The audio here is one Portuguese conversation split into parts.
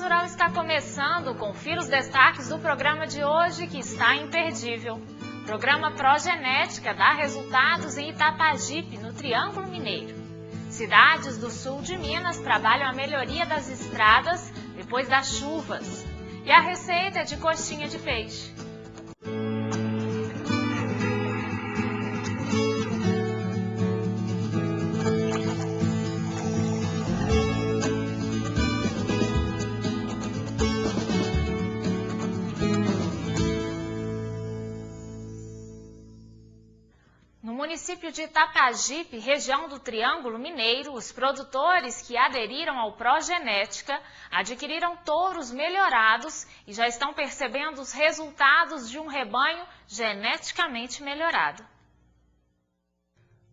Rural está começando. Confira os destaques do programa de hoje, que está imperdível. Programa Progenética dá resultados em Itapajipe, no Triângulo Mineiro. Cidades do sul de Minas trabalham a melhoria das estradas depois das chuvas. E a receita é de coxinha de peixe. No município de Itapajipe, região do Triângulo Mineiro, os produtores que aderiram ao Progenética adquiriram touros melhorados e já estão percebendo os resultados de um rebanho geneticamente melhorado.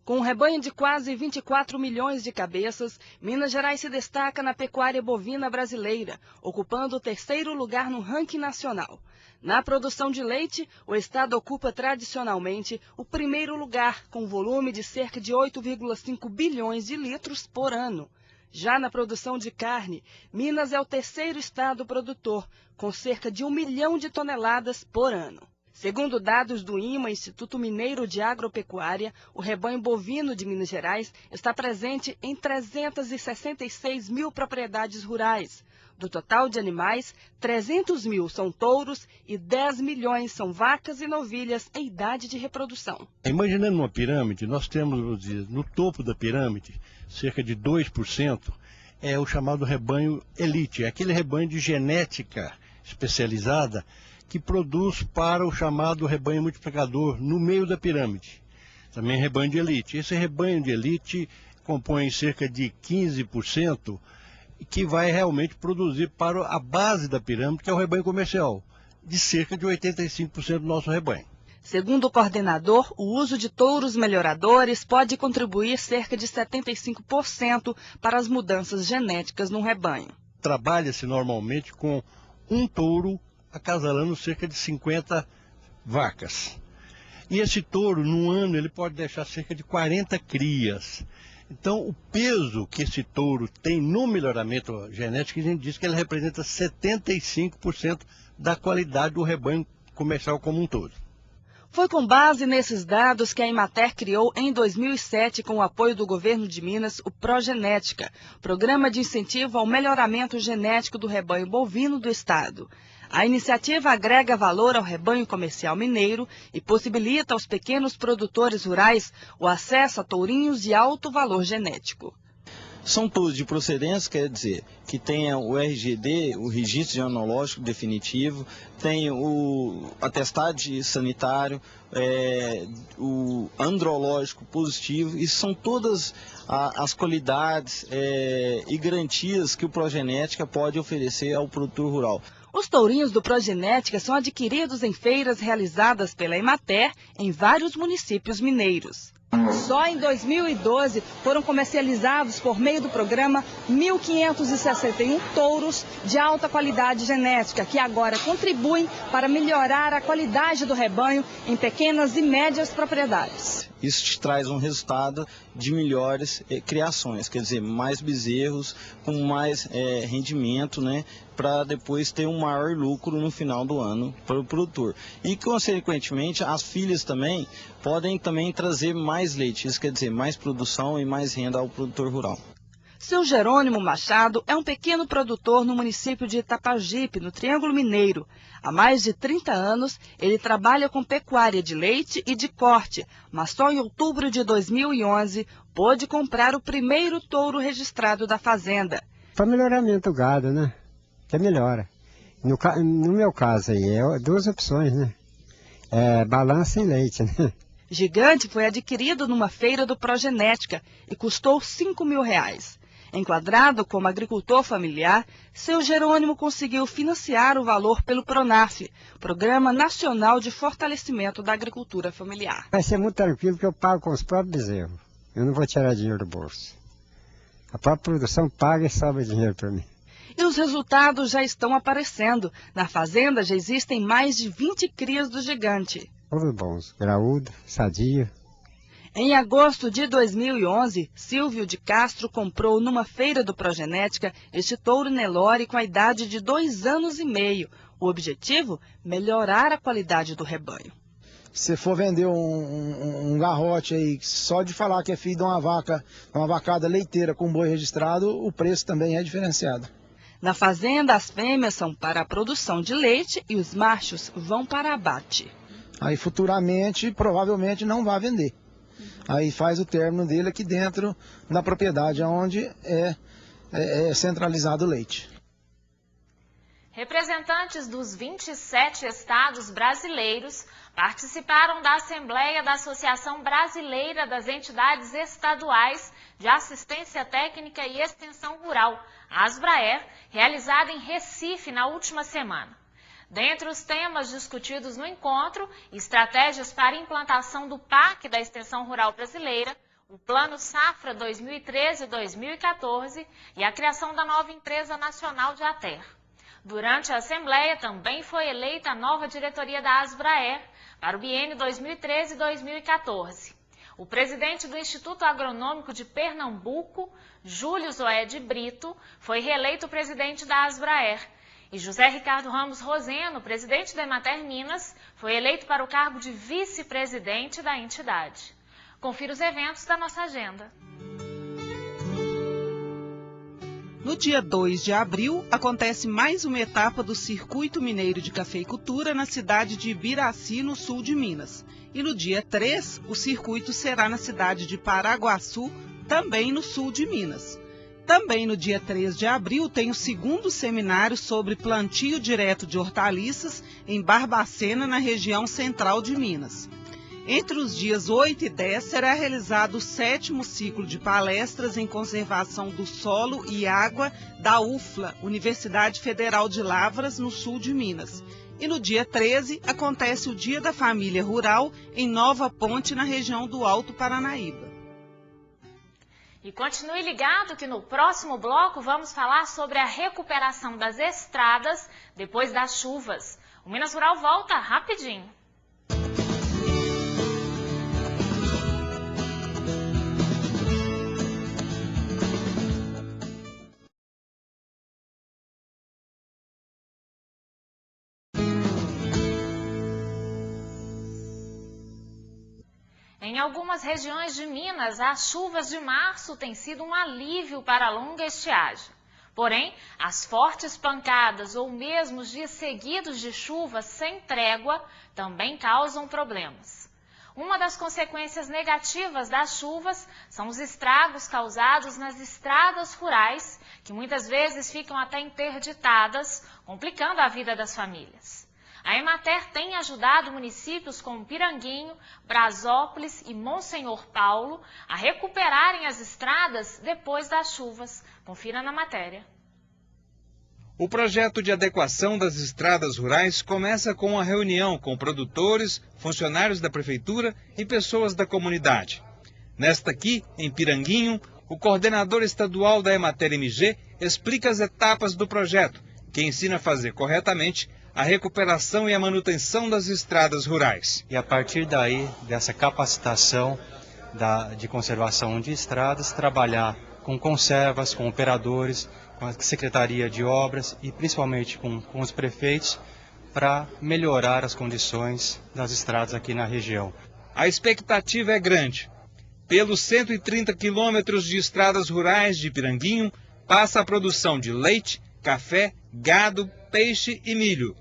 Com um rebanho de quase 24 milhões de cabeças, Minas Gerais se destaca na pecuária bovina brasileira, ocupando o terceiro lugar no ranking nacional. Na produção de leite, o estado ocupa tradicionalmente o primeiro lugar, com volume de cerca de 8,5 bilhões de litros por ano. Já na produção de carne, Minas é o terceiro estado produtor, com cerca de 1 milhão de toneladas por ano. Segundo dados do IMA, Instituto Mineiro de Agropecuária, o rebanho bovino de Minas Gerais está presente em 366 mil propriedades rurais. Do total de animais, 300 mil são touros e 10 milhões são vacas e novilhas em idade de reprodução. Imaginando uma pirâmide, nós temos no topo da pirâmide, cerca de 2%, é o chamado rebanho elite, é aquele rebanho de genética especializada que produz para o chamado rebanho multiplicador no meio da pirâmide. Também rebanho de elite. Esse rebanho de elite compõe cerca de 15%, que vai realmente produzir para a base da pirâmide, que é o rebanho comercial, de cerca de 85% do nosso rebanho. Segundo o coordenador, o uso de touros melhoradores pode contribuir cerca de 75% para as mudanças genéticas no rebanho. Trabalha-se normalmente com um touro acasalando cerca de 50 vacas. E esse touro, num ano, ele pode deixar cerca de 40 crias. Então, o peso que esse touro tem no melhoramento genético, a gente diz que ele representa 75% da qualidade do rebanho comercial como um todo. Foi com base nesses dados que a Emater criou em 2007, com o apoio do governo de Minas, o Progenética, programa de incentivo ao melhoramento genético do rebanho bovino do estado. A iniciativa agrega valor ao rebanho comercial mineiro e possibilita aos pequenos produtores rurais o acesso a tourinhos de alto valor genético. São touros de procedência, quer dizer, que tenha o RGD, o Registro Genealógico Definitivo, tem o atestado sanitário, o andrológico positivo, e são todas as qualidades e garantias que o Progenética pode oferecer ao produtor rural. Os tourinhos do Progenética são adquiridos em feiras realizadas pela Emater em vários municípios mineiros. Só em 2012 foram comercializados por meio do programa 1.561 touros de alta qualidade genética, que agora contribuem para melhorar a qualidade do rebanho em pequenas e médias propriedades. Isso te traz um resultado de melhores criações, quer dizer, mais bezerros, com mais rendimento, né, para depois ter um maior lucro no final do ano para o produtor. E, consequentemente, as filhas também podem trazer mais leite, isso quer dizer, mais produção e mais renda ao produtor rural. Seu Jerônimo Machado é um pequeno produtor no município de Itapajipe, no Triângulo Mineiro. Há mais de 30 anos, ele trabalha com pecuária de leite e de corte, mas só em outubro de 2011 pôde comprar o primeiro touro registrado da fazenda. Para melhoramento do gado, né? Que melhora. No meu caso aí, é duas opções, né? Balança e leite, né? Gigante foi adquirido numa feira do Progenética e custou R$5 mil. Enquadrado como agricultor familiar, seu Jerônimo conseguiu financiar o valor pelo PRONAF, Programa Nacional de Fortalecimento da Agricultura Familiar. Vai ser muito tranquilo porque eu pago com os próprios bezerros. Eu não vou tirar dinheiro do bolso. A própria produção paga e sobra dinheiro para mim. E os resultados já estão aparecendo. Na fazenda já existem mais de 20 crias do Gigante. Todos bons, graúdo, sadio. Em agosto de 2011, Silvio de Castro comprou numa feira do Progenética este touro Nelore com a idade de 2 anos e meio. O objetivo? Melhorar a qualidade do rebanho. Se for vender um garrote aí, só de falar que é filho de uma vaca, uma vacada leiteira com boi registrado, o preço também é diferenciado. Na fazenda, as fêmeas são para a produção de leite e os machos vão para abate. Aí futuramente, provavelmente não vai vender. Aí faz o término dele aqui dentro na propriedade, onde é centralizado o leite. Representantes dos 27 estados brasileiros participaram da Assembleia da Associação Brasileira das Entidades Estaduais de Assistência Técnica e Extensão Rural, ASBRAER, realizada em Recife na última semana. Dentre os temas discutidos no encontro, estratégias para a implantação do PAC da Extensão Rural Brasileira, o Plano Safra 2013-2014 e a criação da nova Empresa Nacional de ATER. Durante a Assembleia também foi eleita a nova diretoria da ASBRAER para o biênio 2013-2014. O presidente do Instituto Agronômico de Pernambuco, Júlio Zoé de Brito, foi reeleito presidente da ASBRAER. E José Ricardo Ramos Roseno, presidente da Emater Minas, foi eleito para o cargo de vice-presidente da entidade. Confira os eventos da nossa agenda. No dia 2 de abril, acontece mais uma etapa do Circuito Mineiro de Cafeicultura na cidade de Ibiraci, no sul de Minas. E no dia 3, o circuito será na cidade de Paraguaçu, também no sul de Minas. Também no dia 3 de abril tem o segundo seminário sobre plantio direto de hortaliças em Barbacena, na região central de Minas. Entre os dias 8 e 10 será realizado o 7º ciclo de palestras em conservação do solo e água da UFLA, Universidade Federal de Lavras, no sul de Minas. E no dia 13 acontece o Dia da Família Rural em Nova Ponte, na região do Alto Paranaíba. E continue ligado que no próximo bloco vamos falar sobre a recuperação das estradas depois das chuvas. O Minas Rural volta rapidinho. Em algumas regiões de Minas, as chuvas de março têm sido um alívio para a longa estiagem. Porém, as fortes pancadas ou mesmo os dias seguidos de chuva sem trégua também causam problemas. Uma das consequências negativas das chuvas são os estragos causados nas estradas rurais, que muitas vezes ficam até interditadas, complicando a vida das famílias. A Emater tem ajudado municípios como Piranguinho, Brasópolis e Monsenhor Paulo a recuperarem as estradas depois das chuvas. Confira na matéria. O projeto de adequação das estradas rurais começa com uma reunião com produtores, funcionários da prefeitura e pessoas da comunidade. Nesta aqui, em Piranguinho, o coordenador estadual da Emater MG explica as etapas do projeto, que ensina a fazer corretamente a recuperação e a manutenção das estradas rurais. E a partir daí, dessa capacitação de conservação de estradas, trabalhar com conservas, com operadores, com a Secretaria de Obras e principalmente com os prefeitos para melhorar as condições das estradas aqui na região. A expectativa é grande. Pelos 130 quilômetros de estradas rurais de Piranguinho, passa a produção de leite, café, gado, peixe e milho.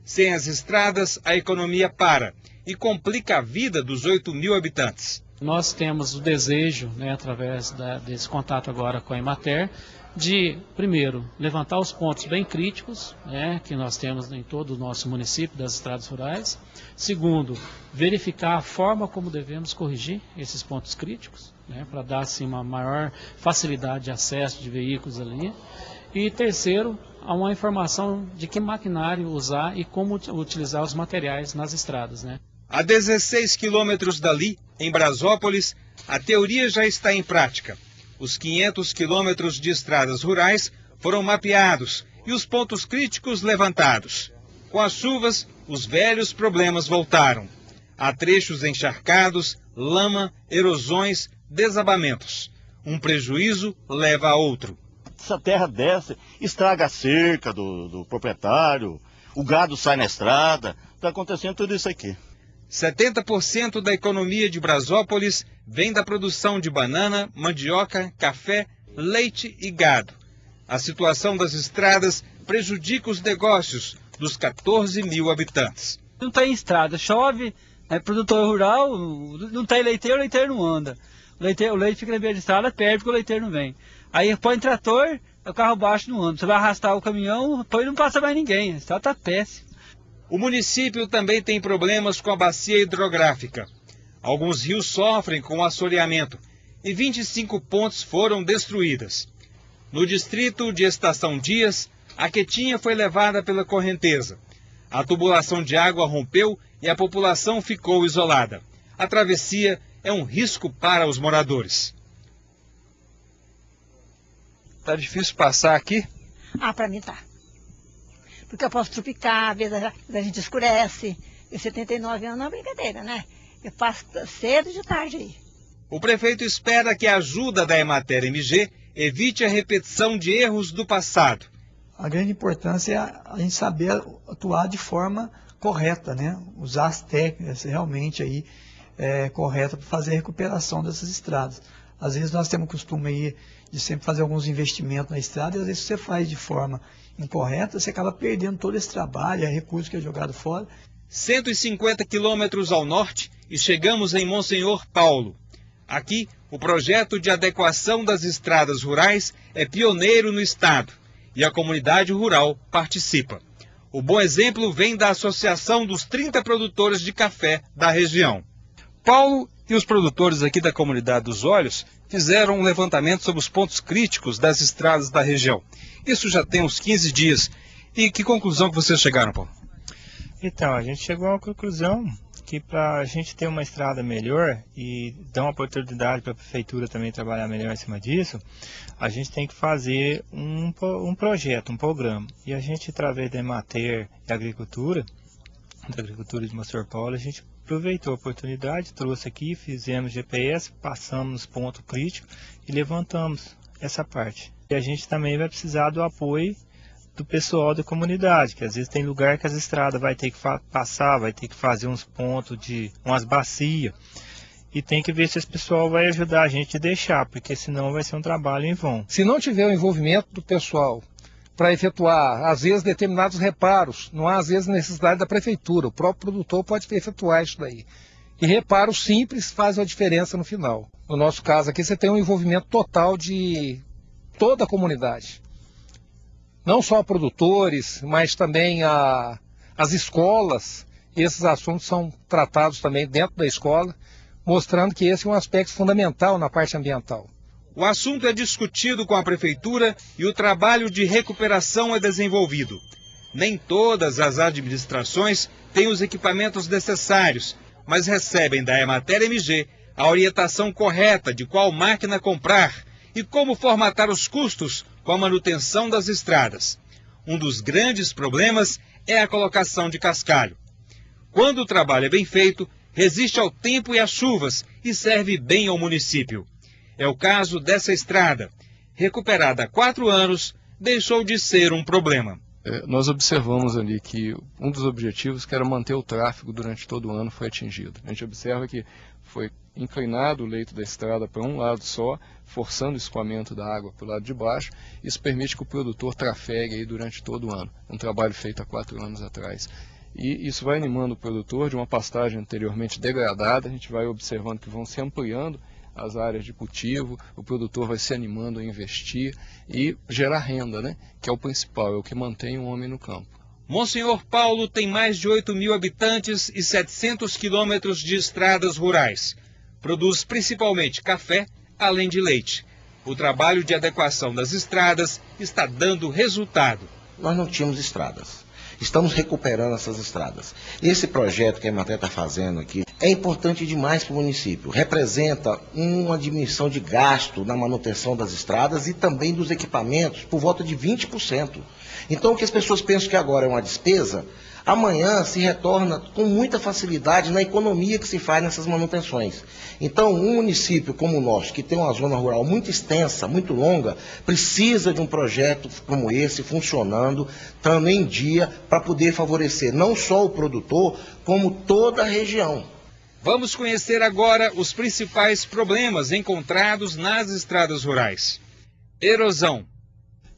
Sem as estradas, a economia para e complica a vida dos 8.000 habitantes. Nós temos o desejo, através desse contato agora com a Emater, de, primeiro, levantar os pontos bem críticos, que nós temos em todo o nosso município das estradas rurais. Segundo, verificar a forma como devemos corrigir esses pontos críticos, para dar assim, uma maior facilidade de acesso de veículos ali. E terceiro, uma informação de que maquinário usar e como utilizar os materiais nas estradas. A 16 quilômetros dali, em Brasópolis, a teoria já está em prática. Os 500 quilômetros de estradas rurais foram mapeados e os pontos críticos levantados. Com as chuvas, os velhos problemas voltaram. Há trechos encharcados, lama, erosões, desabamentos. Um prejuízo leva a outro. Essa terra desce, estraga a cerca do proprietário, o gado sai na estrada, está acontecendo tudo isso aqui. 70% da economia de Brasópolis vem da produção de banana, mandioca, café, leite e gado. A situação das estradas prejudica os negócios dos 14 mil habitantes. Não tem estrada, chove, é produtor rural, não tem leiteiro, o leiteiro não anda. O leite fica na beira de estrada, perde porque o leiteiro não vem. Aí põe trator, o carro baixo não anda. Você vai arrastar o caminhão, depois não passa mais ninguém. A estrada está péssima. O município também tem problemas com a bacia hidrográfica. Alguns rios sofrem com o assoreamento e 25 pontes foram destruídas. No distrito de Estação Dias, a Quetinha foi levada pela correnteza. A tubulação de água rompeu e a população ficou isolada. A travessia é um risco para os moradores. Tá difícil passar aqui? Para mim tá. Porque eu posso tropicar, às vezes a gente escurece. E 79 anos não é brincadeira, né? Eu passo cedo e de tarde aí. O prefeito espera que a ajuda da Emater MG evite a repetição de erros do passado. A grande importância é a gente saber atuar de forma correta, né? Usar as técnicas realmente aí corretas para fazer a recuperação dessas estradas. Às vezes nós temos o costume aí de sempre fazer alguns investimentos na estrada e às vezes você faz de forma incorreta, você acaba perdendo todo esse trabalho, recurso que é jogado fora. 150 quilômetros ao norte e chegamos em Monsenhor Paulo. Aqui, o projeto de adequação das estradas rurais é pioneiro no estado e a comunidade rural participa. O bom exemplo vem da associação dos 30 produtores de café da região. Paulo e os produtores aqui da comunidade dos Olhos fizeram um levantamento sobre os pontos críticos das estradas da região. Isso já tem uns 15 dias. E que conclusão que vocês chegaram, Paulo? Então, a gente chegou a uma conclusão que para a gente ter uma estrada melhor e dar uma oportunidade para a prefeitura também trabalhar melhor em cima disso, a gente tem que fazer um projeto, um programa. E a gente, através da Emater e da Agricultura de Monsenhor Paulo, a gente aproveitou a oportunidade, trouxe aqui, fizemos GPS, passamos nos pontos críticos e levantamos essa parte. E a gente também vai precisar do apoio do pessoal da comunidade, que às vezes tem lugar que as estradas vai ter que passar, vai ter que fazer uns pontos umas bacias, e tem que ver se esse pessoal vai ajudar a gente a deixar, porque senão vai ser um trabalho em vão. Se não tiver o envolvimento do pessoal para efetuar, às vezes, determinados reparos, não há, às vezes, necessidade da prefeitura, o próprio produtor pode efetuar isso daí. E reparos simples fazem a diferença no final. No nosso caso aqui, você tem um envolvimento total de toda a comunidade. Não só produtores, mas também as escolas. Esses assuntos são tratados também dentro da escola, mostrando que esse é um aspecto fundamental na parte ambiental. O assunto é discutido com a prefeitura e o trabalho de recuperação é desenvolvido. Nem todas as administrações têm os equipamentos necessários, mas recebem da Emater MG a orientação correta de qual máquina comprar e como formatar os custos com a manutenção das estradas. Um dos grandes problemas é a colocação de cascalho. Quando o trabalho é bem feito, resiste ao tempo e às chuvas e serve bem ao município. É o caso dessa estrada. Recuperada há 4 anos, deixou de ser um problema. Nós observamos ali que um dos objetivos, que era manter o tráfego durante todo o ano, foi atingido. A gente observa que foi inclinado o leito da estrada para um lado só, forçando o escoamento da água para o lado de baixo. Isso permite que o produtor trafegue aí durante todo o ano. Um trabalho feito há 4 anos atrás. E isso vai animando o produtor de uma pastagem anteriormente degradada. A gente vai observando que vão se ampliando as áreas de cultivo, o produtor vai se animando a investir e gerar renda, né? Que é o principal, é o que mantém o homem no campo. Monsenhor Paulo tem mais de 8 mil habitantes e 700 quilômetros de estradas rurais. Produz principalmente café, além de leite. O trabalho de adequação das estradas está dando resultado. Nós não tínhamos estradas. Estamos recuperando essas estradas. Esse projeto que a Emater está fazendo aqui é importante demais para o município. Representa uma diminuição de gasto na manutenção das estradas e também dos equipamentos por volta de 20%. Então, o que as pessoas pensam que agora é uma despesa, amanhã se retorna com muita facilidade na economia que se faz nessas manutenções. Então, um município como o nosso, que tem uma zona rural muito extensa, muito longa, precisa de um projeto como esse funcionando, estando em dia, para poder favorecer não só o produtor, como toda a região. Vamos conhecer agora os principais problemas encontrados nas estradas rurais. Erosão.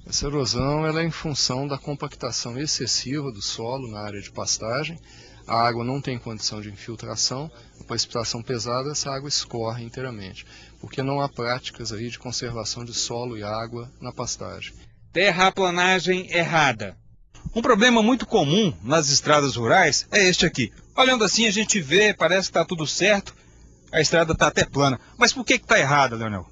Essa erosão ela é em função da compactação excessiva do solo na área de pastagem. A água não tem condição de infiltração, a precipitação pesada, essa água escorre inteiramente, porque não há práticas aí de conservação de solo e água na pastagem. Terraplanagem errada. Um problema muito comum nas estradas rurais é este aqui. Olhando assim a gente vê, parece que está tudo certo, a estrada está até plana. Mas por que está errada, Leonel?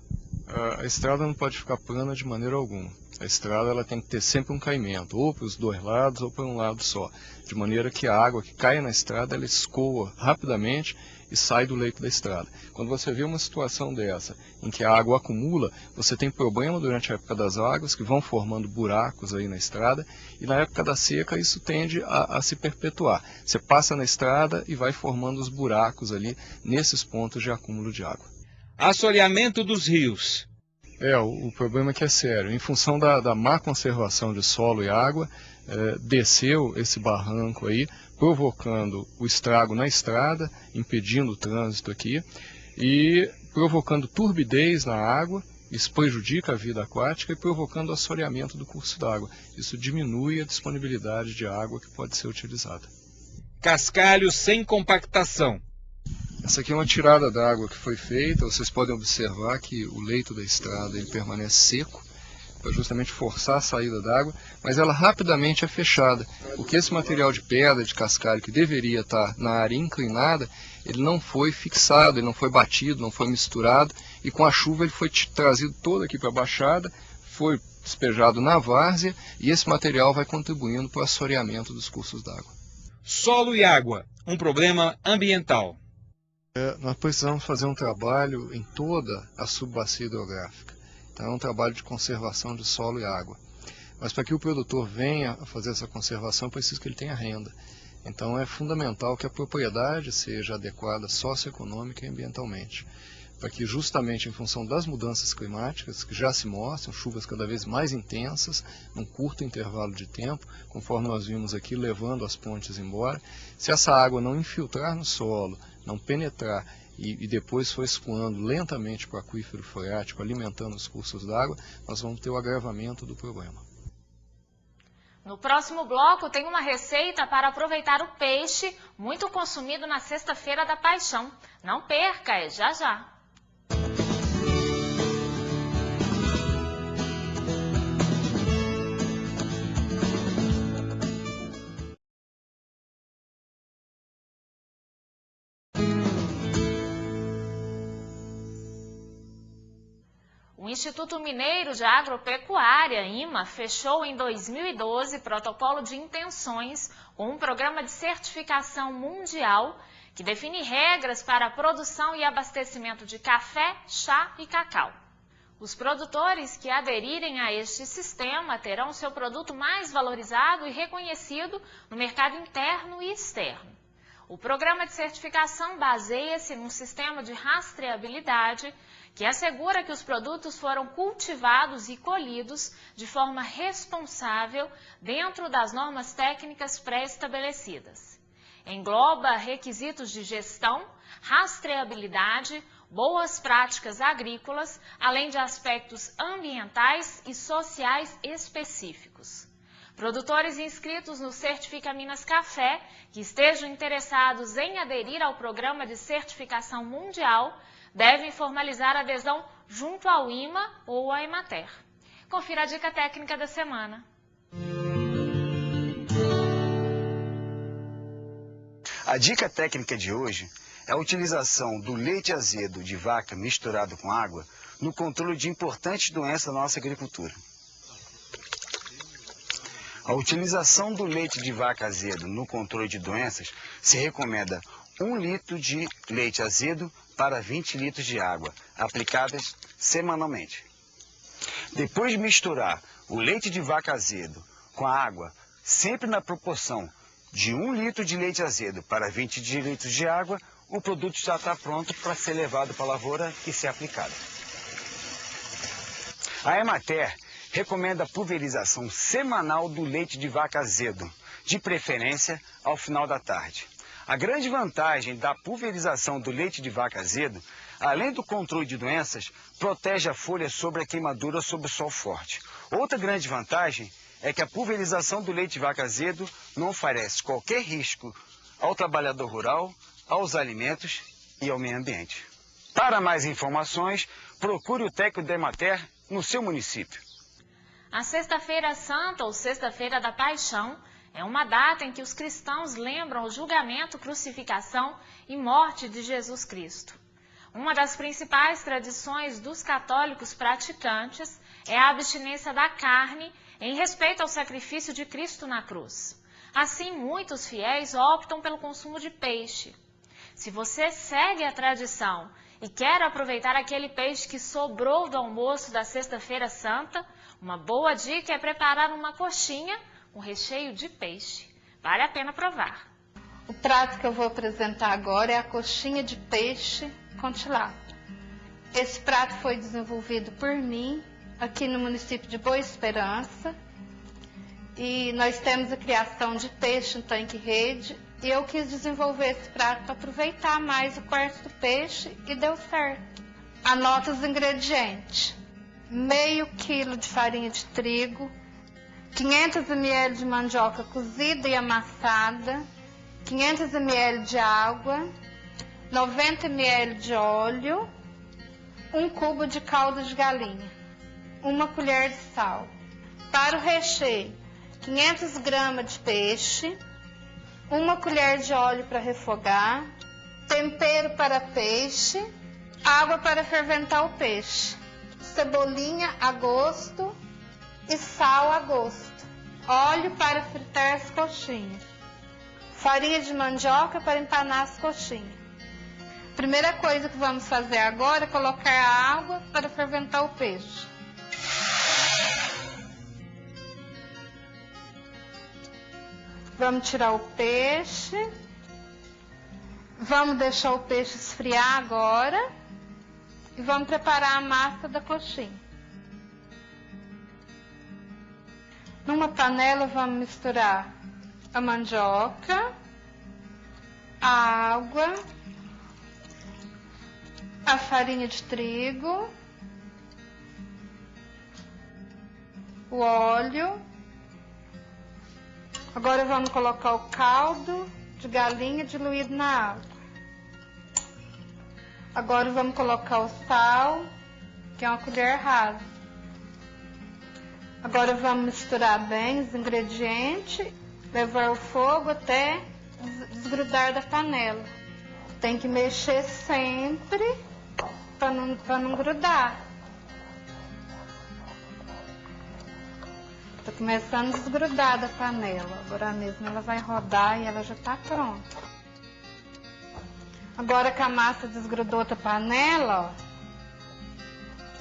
A estrada não pode ficar plana de maneira alguma. A estrada ela tem que ter sempre um caimento, ou para os dois lados ou para um lado só, de maneira que a água que cai na estrada ela escoa rapidamente e sai do leito da estrada. Quando você vê uma situação dessa, em que a água acumula, você tem problema durante a época das águas, que vão formando buracos aí na estrada, e na época da seca isso tende a se perpetuar. Você passa na estrada e vai formando os buracos ali, nesses pontos de acúmulo de água. Assoreamento dos rios. O problema é que é sério. Em função da má conservação de solo e água, desceu esse barranco aí, provocando o estrago na estrada, impedindo o trânsito aqui, e provocando turbidez na água, isso prejudica a vida aquática e provocando assoreamento do curso d'água. Isso diminui a disponibilidade de água que pode ser utilizada. Cascalho sem compactação. Essa aqui é uma tirada d'água que foi feita. Vocês podem observar que o leito da estrada ele permanece seco, para justamente forçar a saída d'água, mas ela rapidamente é fechada, porque esse material de pedra, de cascalho, que deveria estar na área inclinada, ele não foi fixado, ele não foi batido, não foi misturado, e com a chuva ele foi trazido todo aqui para a baixada, foi despejado na várzea, e esse material vai contribuindo para o assoreamento dos cursos d'água. Solo e água, um problema ambiental. Nós precisamos fazer um trabalho em toda a subbacia hidrográfica. Então é um trabalho de conservação de solo e água. Mas para que o produtor venha a fazer essa conservação, é preciso que ele tenha renda. Então é fundamental que a propriedade seja adequada socioeconômica e ambientalmente. Para que justamente em função das mudanças climáticas, que já se mostram, chuvas cada vez mais intensas, num curto intervalo de tempo, conforme nós vimos aqui, levando as pontes embora, se essa água não infiltrar no solo, não penetrar e depois for escoando lentamente para o aquífero freático, alimentando os cursos d'água, nós vamos ter o agravamento do problema. No próximo bloco tem uma receita para aproveitar o peixe muito consumido na Sexta-feira da Paixão. Não perca, é já já! O Instituto Mineiro de Agropecuária, IMA, fechou em 2012 protocolo de intenções com um programa de certificação mundial que define regras para a produção e abastecimento de café, chá e cacau. Os produtores que aderirem a este sistema terão seu produto mais valorizado e reconhecido no mercado interno e externo. O programa de certificação baseia-se num sistema de rastreabilidade que assegura que os produtos foram cultivados e colhidos de forma responsável dentro das normas técnicas pré-estabelecidas. Engloba requisitos de gestão, rastreabilidade, boas práticas agrícolas, além de aspectos ambientais e sociais específicos. Produtores inscritos no Certifica Minas Café, que estejam interessados em aderir ao programa de certificação mundial, devem formalizar a adesão junto ao IMA ou à Emater. Confira a dica técnica da semana. A dica técnica de hoje é a utilização do leite azedo de vaca misturado com água no controle de importantes doenças na nossa agricultura. A utilização do leite de vaca azedo no controle de doenças se recomenda 1 litro de leite azedo para 20 litros de água, aplicadas semanalmente. Depois de misturar o leite de vaca azedo com a água, sempre na proporção de 1 litro de leite azedo para 20 litros de água, o produto já está pronto para ser levado para a lavoura e ser aplicado. A Emater recomenda a pulverização semanal do leite de vaca azedo, de preferência ao final da tarde. A grande vantagem da pulverização do leite de vaca azedo, além do controle de doenças, protege a folha sobre a queimadura sob o sol forte. Outra grande vantagem é que a pulverização do leite de vaca azedo não oferece qualquer risco ao trabalhador rural, aos alimentos e ao meio ambiente. Para mais informações, procure o técnico da Emater no seu município. A Sexta-feira Santa, ou Sexta-feira da Paixão, é uma data em que os cristãos lembram o julgamento, crucificação e morte de Jesus Cristo. Uma das principais tradições dos católicos praticantes é a abstinência da carne em respeito ao sacrifício de Cristo na cruz. Assim, muitos fiéis optam pelo consumo de peixe. Se você segue a tradição e quer aproveitar aquele peixe que sobrou do almoço da Sexta-feira Santa, uma boa dica é preparar uma coxinha com recheio de peixe. Vale a pena provar. O prato que eu vou apresentar agora é a coxinha de peixe com tilápia. Esse prato foi desenvolvido por mim aqui no município de Boa Esperança. E nós temos a criação de peixe em tanque-rede. E eu quis desenvolver esse prato para aproveitar mais o quarto do peixe e deu certo. Anota os ingredientes. Meio quilo de farinha de trigo, 500 ml de mandioca cozida e amassada, 500 ml de água, 90 ml de óleo, 1 cubo de caldo de galinha, 1 colher de sal. Para o recheio, 500 gramas de peixe, 1 colher de óleo para refogar, tempero para peixe, água para ferventar o peixe, cebolinha a gosto e sal a gosto, óleo para fritar as coxinhas, farinha de mandioca para empanar as coxinhas. Primeira coisa que vamos fazer agora é colocar a água para ferventar o peixe. Vamos tirar o peixe. Vamos deixar o peixe esfriar agora. E vamos preparar a massa da coxinha. Numa panela vamos misturar a mandioca, a água, a farinha de trigo, o óleo. Agora vamos colocar o caldo de galinha diluído na água. Agora vamos colocar o sal, que é 1 colher rasa. Agora vamos misturar bem os ingredientes, levar o fogo até desgrudar da panela. Tem que mexer sempre para não grudar. Está começando a desgrudar da panela. Agora mesmo ela vai rodar e ela já está pronta. Agora que a massa desgrudou da panela, ó,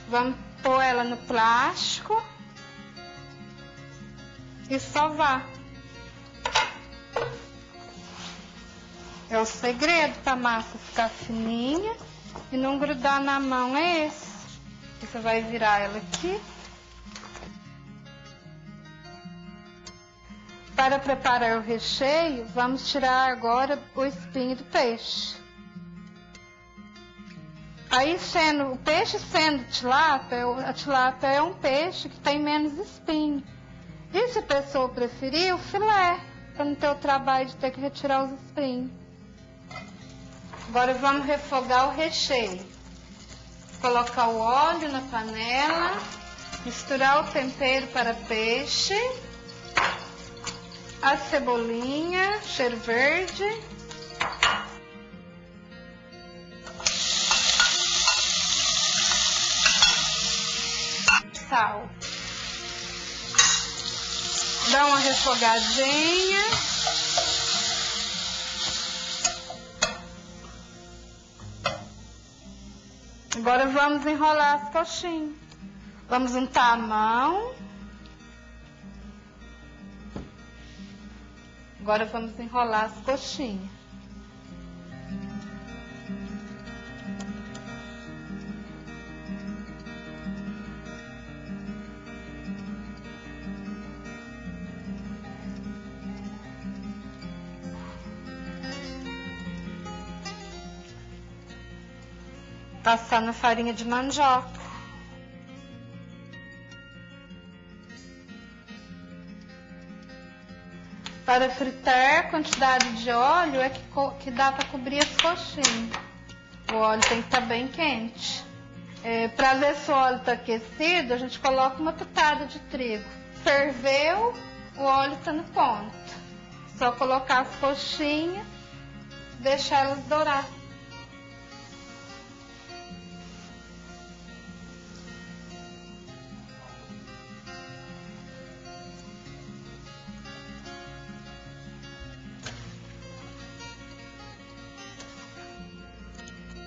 vamos pôr ela no plástico e sovar. É o segredo para a massa ficar fininha e não grudar na mão, é esse. Você vai virar ela aqui. Para preparar o recheio, vamos tirar agora o espinho do peixe. Aí, o peixe sendo tilápia, a tilápia é um peixe que tem menos espinho. E se a pessoa preferir, o filé, para não ter o trabalho de ter que retirar os espinhos. Agora vamos refogar o recheio. Colocar o óleo na panela, misturar o tempero para peixe, a cebolinha, cheiro verde, sal. Dá uma refogadinha. Agora vamos enrolar as coxinhas. Vamos untar a mão. Agora vamos enrolar as coxinhas. Passar na farinha de mandioca. Para fritar, a quantidade de óleo é que dá para cobrir as coxinhas. O óleo tem que estar bem quente. Para ver se o óleo está aquecido, a gente coloca uma pitada de trigo. Ferveu, o óleo está no ponto. Só colocar as coxinhas, deixar elas dourar.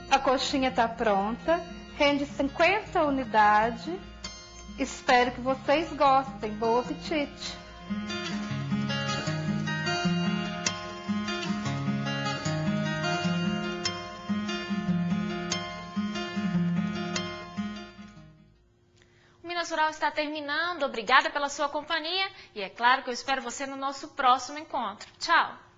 A coxinha está pronta, rende 50 unidades. Espero que vocês gostem. Bom apetite! O Minas Rural está terminando. Obrigada pela sua companhia e é claro que eu espero você no nosso próximo encontro. Tchau!